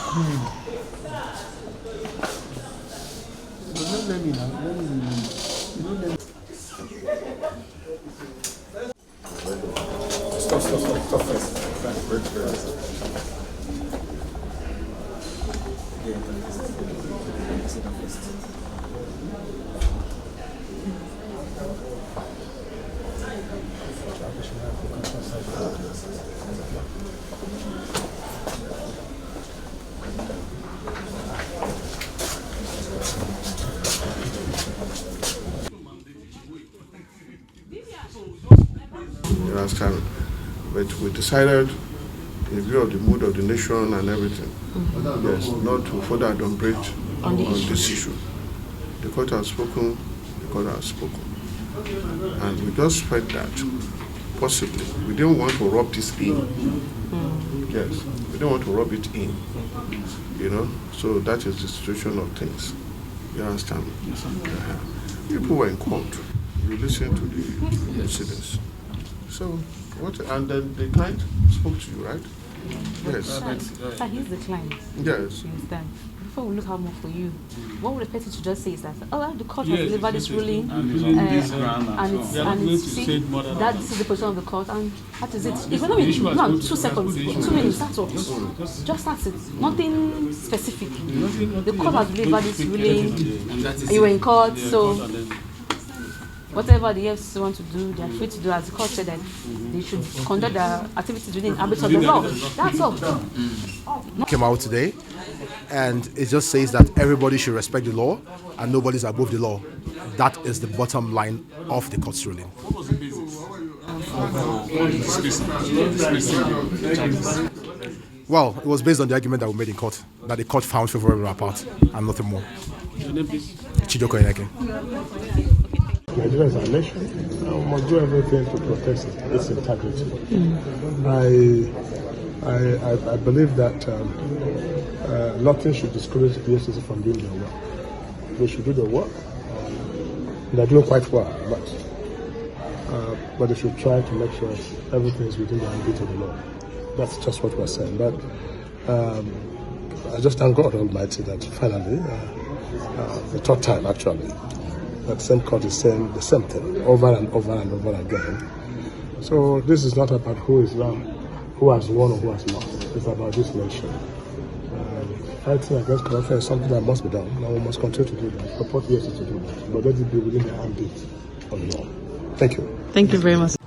Let me now. Stop first. You understand? But we decided, in view of the mood of the nation and everything, yes, not to further adumbrate on this issue. The court has spoken, the court has spoken. And we just felt that, possibly, we didn't want to rub this in. Yes, we didn't want to rub it in. You know, so that is the situation of things. You understand? People were in court. You listen to the incidents. So, what? And then the client spoke to you, right? Yes. So he's the client. Yes. You understand? Before we look out more for you, what would the person to just say is that, oh, the court has delivered this ruling, and see that this is the position of the court, and that is it. It's going to be 2 seconds, 2 minutes, that's all. Just that's it. Nothing specific. The court has delivered this ruling, you were in court, so whatever the EFCC want to do, they are free to do. As the court said that they should conduct their activities within the ambit of the law. That's all. Came out today, and it just says that everybody should respect the law and nobody's above the law. That is the bottom line of the court's ruling. What was the basis of the charges? Well, it was based on the argument that we made in court, that the court found favorable our part and nothing more. Your name, please? Chijoko Eneke. Nigeria is our nation, and we must do everything to protect its integrity. I believe that nothing should discourage the EFCC from doing their work. They should do their work. They're doing quite well, but they should try to make sure everything is within the ambit of the law. That's just what we're saying. But I just thank God Almighty that finally, the third time actually, that same court is saying the same thing over and over and over again. So this is not about who is wrong, who has won or who has lost. It's about this nation. Fighting against corruption is something that must be done, and we must continue to do that. Support the EFCC to do that, but let it be within the ambit of the law. Thank you. Thank you very much.